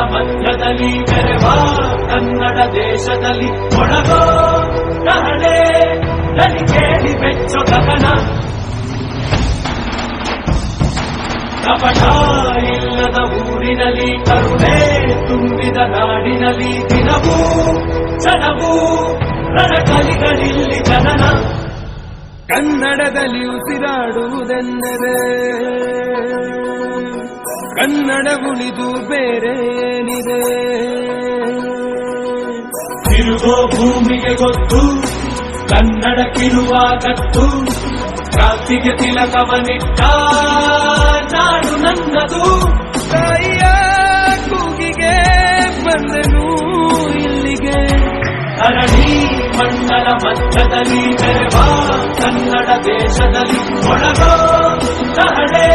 ಮಂಡಲ ಮಧ್ಯದಲ್ಲಿ ಬೆರೆವ ಕನ್ನಡ ದೇಶದಲ್ಲಿ ಒಳಗೋ ಕಹಳೆ ದನಿ ಕೇಳಿ ಬೆಚ್ಚೋ ಗಗನ ಕಪಟ ಇಲ್ಲದ ಊರಿನಲ್ಲಿ ಕರುಣೆ ತುಂಬಿದ ನಾಡಿನಲ್ಲಿ ದಿನವೂ ಕ್ಷಣವೂ ರಣಕಲಿಗಳಿಲ್ಲಿ ಜನನ ಕನ್ನಡದಲ್ಲಿ ಉಸಿರಾಡುವುದೆಂದರೆ ಕನ್ನಡ ಉಳಿದು ಬೇರೇನಿದೆ ತಿರುಗೋ ಭೂಮಿಗೆ ಗೊತ್ತು ಕನ್ನಡಕ್ಕಿರುವ ಗತ್ತು ಕ್ರಾಂತಿಗೆ ತಿಲಕವನಿಟ್ಟ ನಾಡು ನನ್ನದು ತಾಯಿಯ ಕೂಗಿಗೆ ಬಂದೆನು ಇಲ್ಲಿಗೆ ಧರಣಿ ಮಂಡಲ ಮಧ್ಯದಲ್ಲಿ ಬೆರೆವ ಕನ್ನಡ ದೇಶದಲ್ಲಿ ಒಳಗೋ ಕಹಳೆ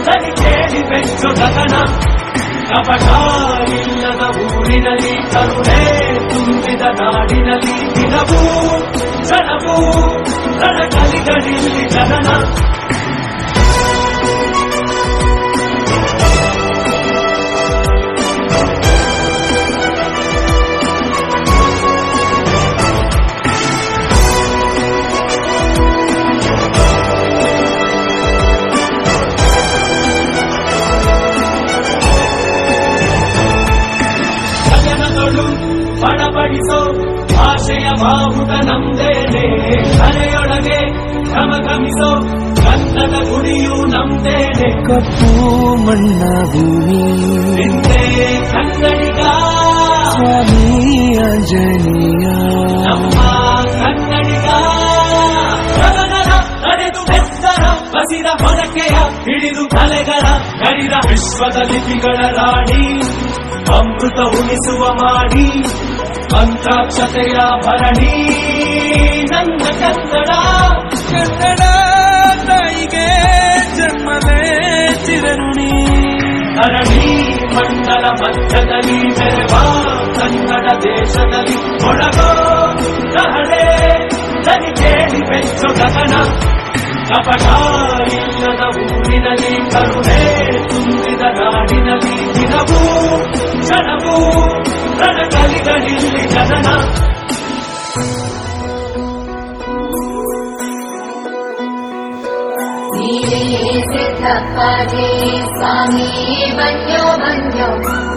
ದನಿ ಕೇಳಿ ಬೆಚ್ಚೋ ಗಗನ ಕಪಟ ಇಲ್ಲದ ಊರಿನಲ್ಲಿ ಕರುಣೆ ತುಂಬಿದ ನಾಡಿನಲ್ಲಿ ದಿನವೂ ಕ್ಷಣವೂ ರಣಕಲಿಗಳಿಲ್ಲಿ ಜನನ ಬಡಬಡಿಸೋ ಭಾಷೆಯ ಬಾವುಟ ನಮ್ದೇನೆ ಕಲೆಯೊಳಗೆ ಘಮಘಮಿಸೋ ಕನ್ನಡ ಗುಡಿಯು ನಮ್ದೇನೆ ಕಪ್ಪು ಮಣ್ಣ ಭೂಮಿ ನಿಂದೆ ಕನ್ನಡಿಗ ಸ್ವಾಮಿ ಆಂಜನೇಯ ನಮ್ಮ ಕನ್ನಡಿಗ ಗಗನದ ನಡೆದು ಬೆಸ್ತರ ಬಸಿದ ಹೊರಕೆಯ ಹಿಡಿದು ಕಲೆಗಳ ಕರಿದ ವಿಶ್ವದ ಲಿಪಿಗಳ ರಾಣಿ ಅಮೃತ ಉಳಿಸುವ ಮಾಡಿ ಮಂತ್ರಾಕ್ಷತೆಯ ಭರಣಿ ನನ್ನ ಕನ್ನಡ ಕನ್ನಡ ತಾಯಿಗೆ ಜನ್ಮವೇ ಚಿರಋಣಿ ಧರಣಿ ಮಂಡಲ ಮಧ್ಯದಲ್ಲಿ ಬೆರೆವ ಕನ್ನಡ ದೇಶದಲ್ಲಿ ಒಳಗೋ ಕಹಳೆ ದನಿ ಕೇಳಿ ಬೆಚ್ಚೋ ಗಗನ ಕಪಟ ಇಲ್ಲದ ಊರಿನಲ್ಲಿ ಕರುಣೆ ತುಂಬಿದ ನಾಡಿನಲ್ಲಿ ದಿನವೂ ಕ್ಷಣವೂ ರಣಕಲಿಗಳಿಲ್ಲಿ ಜನನ ಸಿದ್ದಪ್ಪಾಜಿ ಸ್ವಾಮಿ ಬಂದ್ಯೋ ಬಂದ್ಯೋ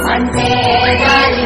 ಮಂಟೆ ಗಾಳಿ